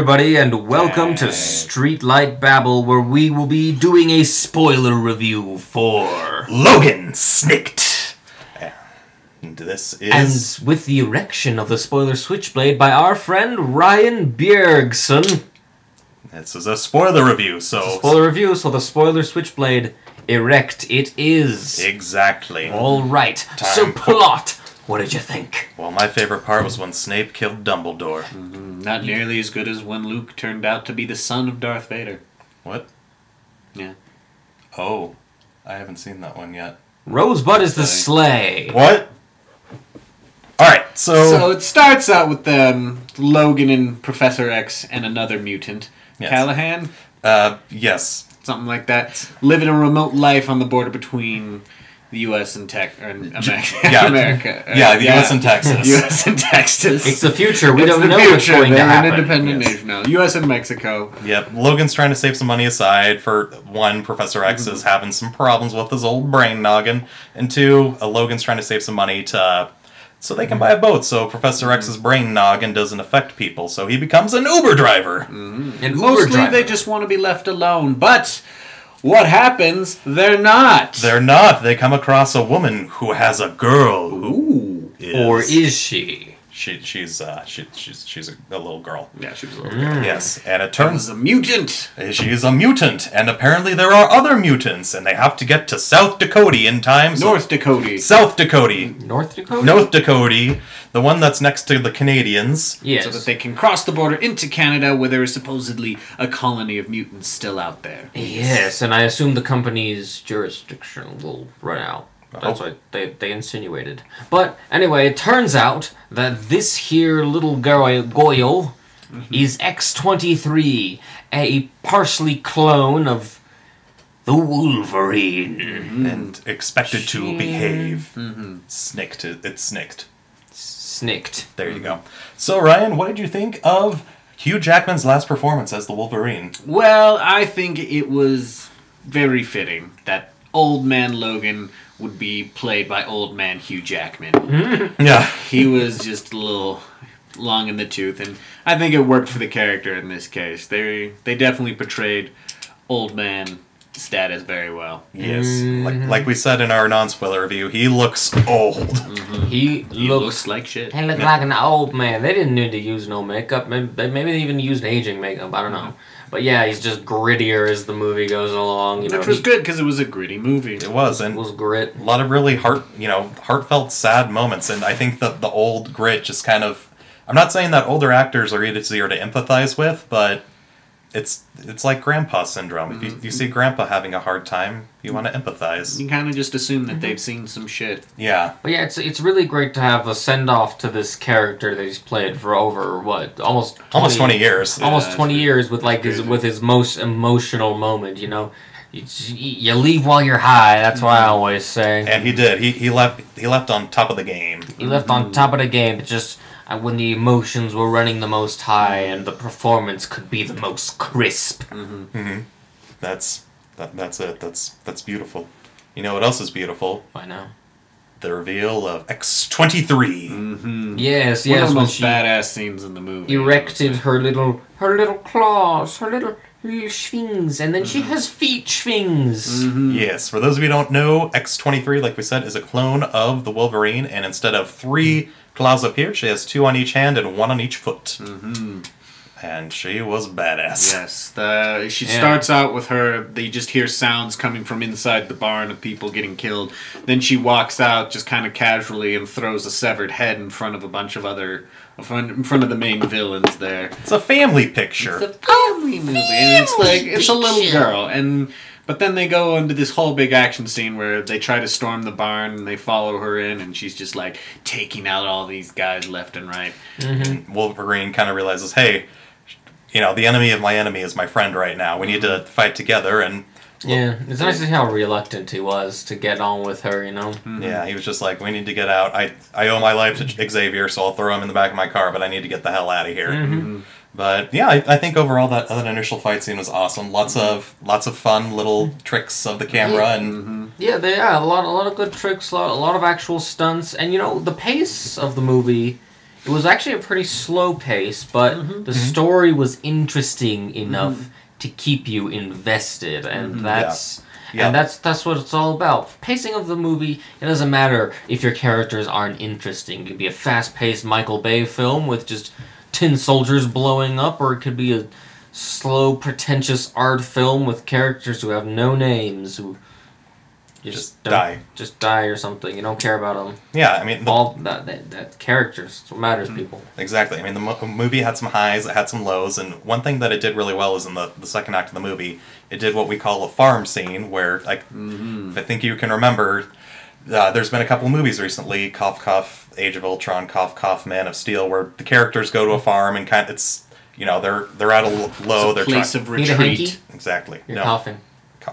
everybody, and welcome to Streetlight Babble, where we will be doing a spoiler review for Logan Snicked. And this is... And with the erection of the spoiler switchblade by our friend Ryan Bjergson. This is a spoiler review, so... It's a spoiler review, so the spoiler switchblade erect it is. Exactly. Alright, so plot. What did you think? Well, my favorite part was when Snape killed Dumbledore. Not nearly as good as when Luke turned out to be the son of Darth Vader. What? Yeah. Oh, I haven't seen that one yet. Rosebud is the sleigh. What? Alright, So it starts out with Logan and Professor X and another mutant. Yes. Callahan? Yes. Something like that. Living a remote life on the border between the U.S. and America. Yeah, the U.S. and Texas. U.S. and Texas. It's the future. We It's don't the know future. what's going to They're happen. an independent Yes. nation now. U.S. and Mexico. Yep, Logan's trying to save some money aside. For one, Professor X is having some problems with his old brain noggin. And two, Logan's trying to save some money so they can buy a boat so Professor X's brain noggin doesn't affect people. So he becomes an Uber driver. And Mostly they just want to be left alone. But what happens? They're not. They're not. They come across a woman who has a girl who Or is she? She's a little girl. Yeah, she was a little girl. Yes, and it Was turns a mutant. she is a mutant, and apparently there are other mutants, and they have to get to South Dakota in time. North Dakota. South Dakota. North Dakota? North Dakota, the one that's next to the Canadians. Yes. So that they can cross the border into Canada where there is supposedly a colony of mutants still out there. Yes, and I assume the company's jurisdiction will run out. That's Oh. what they insinuated. But anyway, it turns out that this here little Goyle is X-23, a partially clone of the Wolverine. And expected to She- behave. Snicked. It's snicked. Snicked. There you go. So, Ryan, what did you think of Hugh Jackman's last performance as the Wolverine? Well, I think it was very fitting that old man Logan would be played by old man Hugh Jackman. Yeah. He was just a little long in the tooth, and I think it worked for the character in this case. They definitely portrayed old man status very well. Yes. Like we said in our non-spoiler review, he looks old. He He looks looks like shit. He looked like an old man. They didn't need to use no makeup. Maybe they even used aging makeup. I don't know. But yeah, he's just grittier as the movie goes along. You know, Which was good because it was a gritty movie. It was, and was grit. a lot of really heartfelt, sad moments. And I think that the old grit just kind of... I'm not saying that older actors are easier to empathize with, but it's like grandpa syndrome. If you see grandpa having a hard time, you want to empathize. You kind of just assume that they've seen some shit. Yeah. But yeah, it's really great to have a send off to this character that he's played for over almost 20 years. almost Yeah, 20 years with like his most emotional moment. You know, you leave while you're high. That's what I always say. And he did. He left on top of the game. He left on top of the game, but just when the emotions were running the most high and the performance could be the most crisp. That's it. That's beautiful. You know what else is beautiful? I know. The reveal of X-23. Yes, One of yes. the When most she badass scenes in the movie. erected her little claws, her little schwings, and then she has feet schwings. Yes, for those of you who don't know, X-23, like we said, is a clone of the Wolverine, and instead of 3 claws up here, she has 2 on each hand and 1 on each foot. And she was badass. Yes, she starts out with her. They just hear sounds coming from inside the barn of people getting killed. Then she walks out just kind of casually and throws a severed head in front of a bunch of in front of the main villains there. It's a family picture. It's a family movie, and it's a little girl, but then they go into this whole big action scene where they try to storm the barn and they follow her in, and she's just like taking out all these guys left and right. Wolverine kind of realizes, hey, the enemy of my enemy is my friend right now. We need to fight together, and... Yeah, it's nice to see how reluctant he was to get on with her, you know? Yeah, he was just like, we need to get out. I owe my life to Xavier, so I'll throw him in the back of my car, but I need to get the hell out of here. But yeah, I think overall that initial fight scene was awesome. Lots of fun little tricks of the camera and Yeah, a lot of good tricks, a lot of actual stunts, and the pace of the movie It was actually a pretty slow pace, but Mm-hmm. the story was interesting enough to keep you invested, and that's Yeah. and that's what it's all about. Pacing of the movie, it doesn't matter if your characters aren't interesting. It could be a fast-paced Michael Bay film with just tin soldiers blowing up, or it could be a slow, pretentious art film with characters who have no names, who Just don't- die. just die or something. You don't care about them. Yeah, I mean, All that characters. That's what matters, people. exactly. I mean, the movie had some highs, it had some lows, and one thing that it did really well is in the second act of the movie, it did what we call a farm scene, where, like, if I think you can remember, there's been a couple of movies recently, Cough Cough, Age of Ultron, Cough Cough, Man of Steel, where the characters go to a farm and it's, they're at a low, they're Place trying... of Need a hanky? retreat. Exactly. You're No. coughing.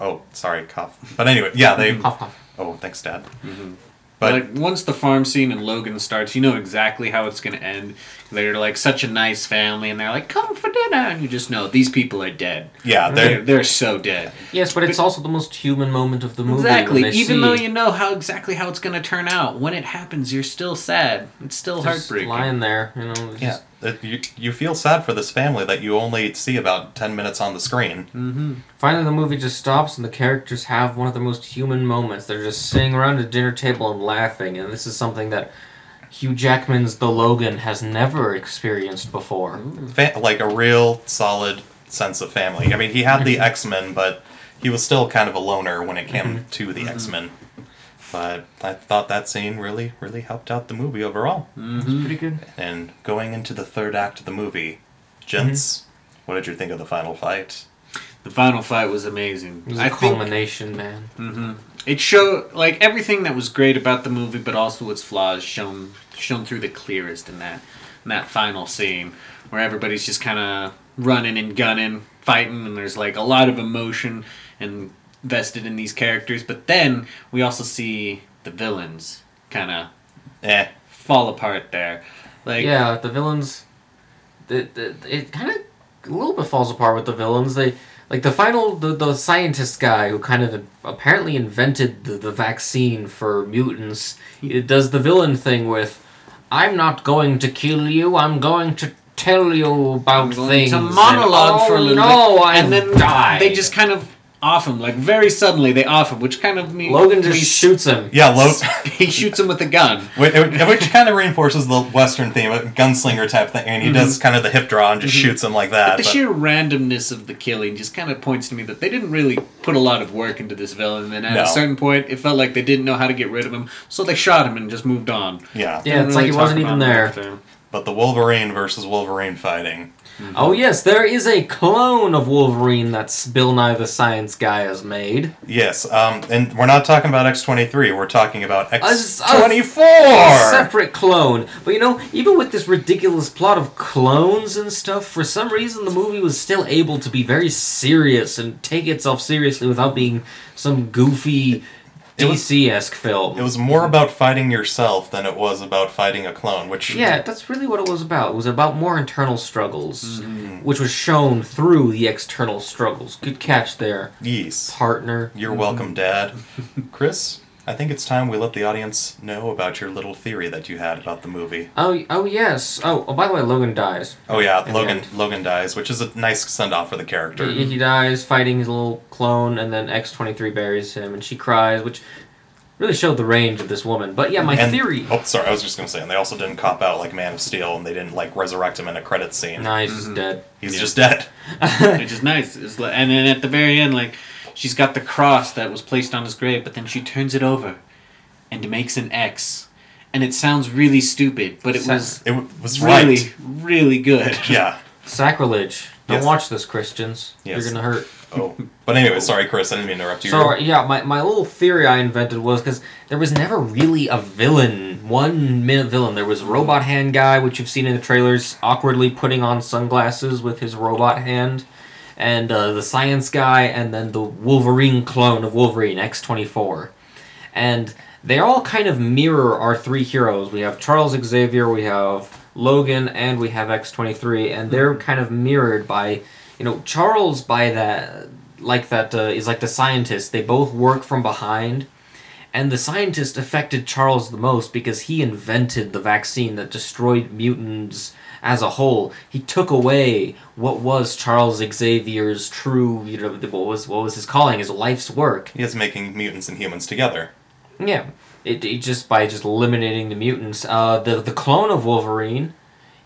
Oh, sorry, cough. But anyway, yeah, they... Cough, cough. Oh, thanks, Dad. But But like once the farm scene in Logan starts, you know exactly how it's gonna end. They're like such a nice family, and they're like, "Come for dinner," and you just know these people are dead. yeah, They're so dead. Yes, but it's also the most human moment of the movie. Exactly. when they Even see though you know exactly how it's gonna turn out, when it happens, you're still sad. It's still just heartbreaking. lying there, it's yeah. just- You feel sad for this family that you only see about 10 minutes on the screen. Finally, the movie just stops, and the characters have one of the most human moments. They're just sitting around a dinner table and laughing, and this is something that Hugh Jackman's The Logan has never experienced before. Like a real solid sense of family. I mean, he had Mm-hmm. the X-Men, but he was still kind of a loner when it came to the X-Men. But I thought that scene really, really helped out the movie overall. It's pretty good. And going into the third act of the movie, gents, what did you think of the final fight? The final fight was amazing. It was I a think culmination, man. it showed like everything that was great about the movie, but also its flaws shown through the clearest in that final scene where everybody's just kind of running and gunning, fighting, and there's like a lot of emotion and vested in these characters. But then we also see the villains kind of Eh. fall apart there. Like Yeah, the villains. It kind of a little bit falls apart with the villains. They like the scientist guy who kind of apparently invented the vaccine for mutants. It does the villain thing with, "I'm not going to kill you. I'm going to tell you about things." to monologue and, for a little no, bit, I and then died. they just kind of off him, like very suddenly they off him, which kind of Logan just shoots him. Yeah, he shoots him with a gun. which kind of reinforces the Western theme, a gunslinger type thing, and he does kind of the hip draw and just shoots him like that. The but- sheer randomness of the killing just kind of points to me that they didn't really put a lot of work into this villain, and at No. a certain point, it felt like they didn't know how to get rid of him, so they shot him and just moved on. yeah. Yeah, it's like he talk wasn't about even him there. after. But the Wolverine versus Wolverine fighting. Oh yes, there is a clone of Wolverine that Bill Nye the Science Guy has made. Yes, and we're not talking about X-23, we're talking about A X-24! separate clone. But even with this ridiculous plot of clones and stuff, for some reason the movie was still able to be very serious and take itself seriously without being some goofy It was- DC-esque film. It was more about fighting yourself than it was about fighting a clone, which... Yeah, that's really what it was about. It was about more internal struggles, which was shown through the external struggles. Good catch there, Yes. partner. You're welcome, Dad. Chris, I think it's time we let the audience know about your little theory that you had about the movie. Oh yes. Oh, by the way, Logan dies. Oh yeah, the Logan end. Logan dies, which is a nice send-off for the character. He dies fighting his little clone, and then X-23 buries him, and she cries, which really showed the range of this woman. But yeah, my And- theory... Oh, sorry, I was just gonna say, and they also didn't cop out like Man of Steel, and they didn't like resurrect him in a credit scene. Nah, he's just dead. He's just dead. Which is nice. And then at the very end, like, she's got the cross that was placed on his grave, but then she turns it over and makes an X. And it sounds really stupid, but it was It was really, right. really good. Yeah. Sacrilege. Don't Yes. watch this, Christians. Yes. You're gonna hurt. Oh, but anyway, sorry, Chris. I didn't mean to interrupt you. So, yeah, my little theory I invented was because there was never really a villain, 1 minute villain. There was Robot Hand Guy, which you've seen in the trailers, awkwardly putting on sunglasses with his robot hand, and the Science Guy, and then the Wolverine clone of Wolverine, X-24. And they all kind of mirror our 3 heroes. We have Charles Xavier, we have Logan, and we have X-23, and they're kind of mirrored by... Charles is like the scientist. They both work from behind, And the scientist affected Charles the most because he invented the vaccine that destroyed mutants as a whole. He took away what was Charles Xavier's true, what was his calling, his life's work. He is making mutants and humans together. Yeah, it just by just eliminating the mutants. The clone of Wolverine,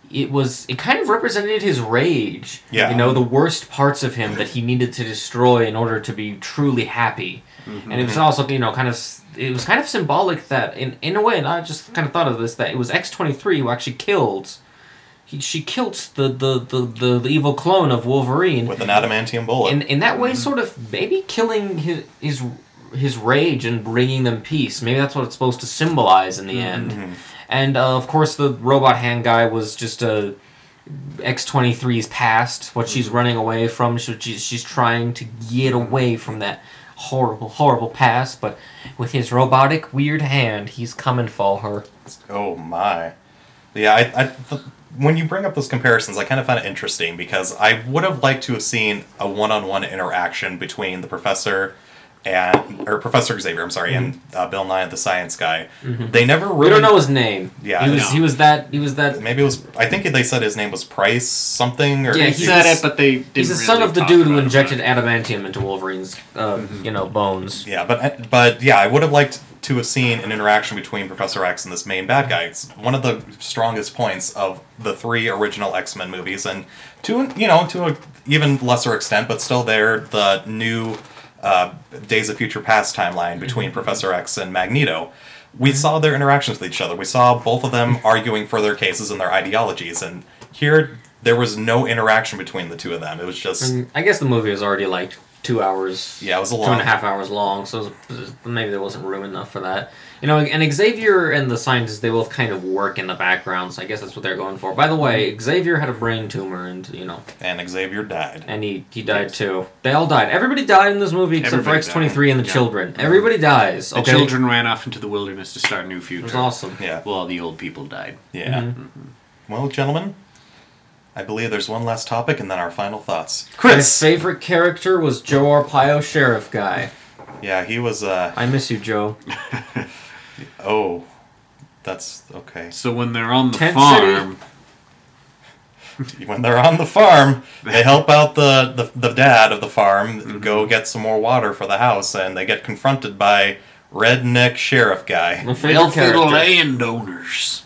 it kind of represented his rage. Yeah. The worst parts of him that he needed to destroy in order to be truly happy. And it was also, it was kind of symbolic that, in a way, and I just kind of thought of this, that it was X-23 who actually killed. She killed the evil clone of Wolverine With an adamantium bullet. in that way, sort of maybe killing his rage and bringing them peace. Maybe that's what it's supposed to symbolize in the end. And of course, the robot hand guy was just X-23's past, what she's running away from. She's trying to get away from that horrible past, but with his robotic weird hand, he's coming for her. Oh my. Yeah, when you bring up those comparisons, I kind of find it interesting because I would have liked to have seen a one-on-one interaction between the Professor or Professor Xavier, and Bill Nye the Science Guy. They never really... We don't know his name. Yeah, he was that. Maybe it was... I think they said his name was Price something. Or Yeah, He said it, but they didn't He's the really son of the talk dude who about it. injected adamantium into Wolverine's, bones. Yeah, but yeah, I would have liked to have seen an interaction between Professor X and this main bad guy. It's one of the strongest points of the 3 original X-Men movies, and to a even lesser extent, but still there, the new Days of Future Past timeline between Professor X and Magneto. We saw their interactions with each other. We saw both of them arguing for their cases and their ideologies, and here there was no interaction between the two of them. It was just... I guess the movie was already like 2 hours. Yeah, it was a 2.5 hours long, so maybe there wasn't room enough for that. And Xavier and the scientists, they both kind of work in the background, so I guess that's what they're going for. By the way, Xavier had a brain tumor, and And Xavier died. and he died too. They all died. Everybody died in this movie except for Everybody X-23 and the died. children. Everybody dies. The Okay, children ran off into the wilderness to start a new future. it was awesome. Yeah. Well, the old people died. Yeah. Well, gentlemen, I believe there's one last topic and then our final thoughts. My Chris! favorite character was Joe Arpaio, Sheriff Guy. Yeah, he was, I miss you, Joe. oh, that's okay. So when they're on the Tent farm, When they're on the farm, they help out the dad of the farm go get some more water for the house, and they get confronted by redneck sheriff guy. My favorite wealthy character. landowners.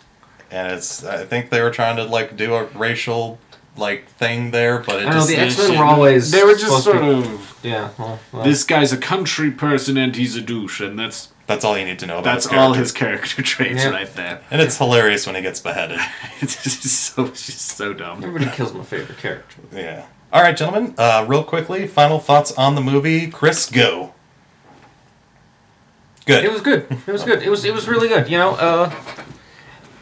And I think they were trying to do a racial thing there, but it I don't know, just the Yes, X-Men yeah. were always They were just supposed to sort be- of. Yeah, well, This guy's a country person and he's a douche, and that's all you need to know about his all character. his character traits Yeah. right there. And it's hilarious when he gets beheaded. It's just so dumb. everybody kills my favorite character. Yeah. All right, gentlemen. Real quickly, final thoughts on the movie. Chris, go. Good. It was good. It was good. It was really good.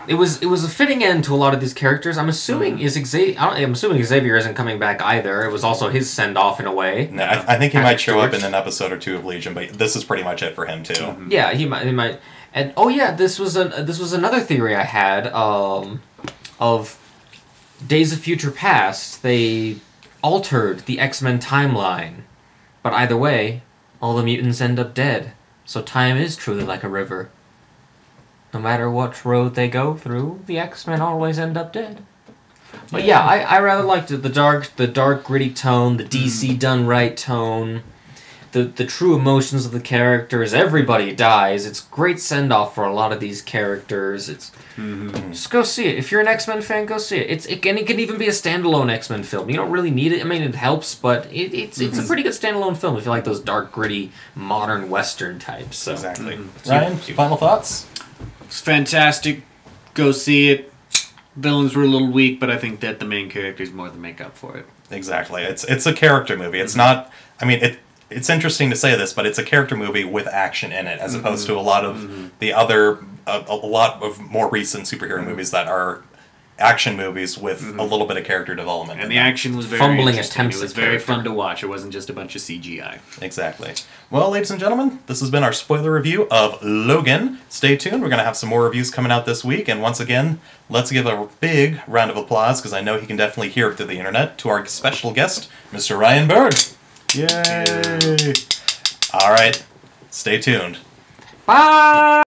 It was a fitting end to a lot of these characters. I'm assuming Xavier isn't coming back either. It was also his send off in a way. No, I think he Patrick might show up Stewart. in an episode or 2 of Legion, but this is pretty much it for him too. Yeah, he might. And oh yeah, this was another theory I had of Days of Future Past. They altered the X-Men timeline, but either way, all the mutants end up dead. So time is truly like a river. No matter what road they go through, the X-Men always end up dead. But yeah, I rather liked it. The dark, gritty tone, the DC done right tone, the true emotions of the characters. Everybody dies. It's great send off for a lot of these characters. It's just go see it. If you're an X-Men fan, go see it. It can even be a standalone X-Men film. You don't really need it. I mean, it helps, but it's a pretty good standalone film if you like those dark, gritty, modern Western types. So. Exactly. Ryan, final thoughts? It's fantastic. Go see it. Villains were a little weak, but I think that the main characters more than make up for it. Exactly. It's a character movie. It's not. I mean, it's interesting to say this, but it's a character movie with action in it, as opposed to a lot of the other, a lot of more recent superhero movies that are action movies with a little bit of character development. And in the them. action was very Fumbling interesting. attempts It was at very character. fun to watch. It wasn't just a bunch of CGI. Exactly. Well, ladies and gentlemen, this has been our spoiler review of Logan. Stay tuned. We're going to have some more reviews coming out this week. And once again, let's give a big round of applause, because I know he can definitely hear it through the internet, to our special guest, Mr. Ryan Berg. Yay! All right. Stay tuned. Bye!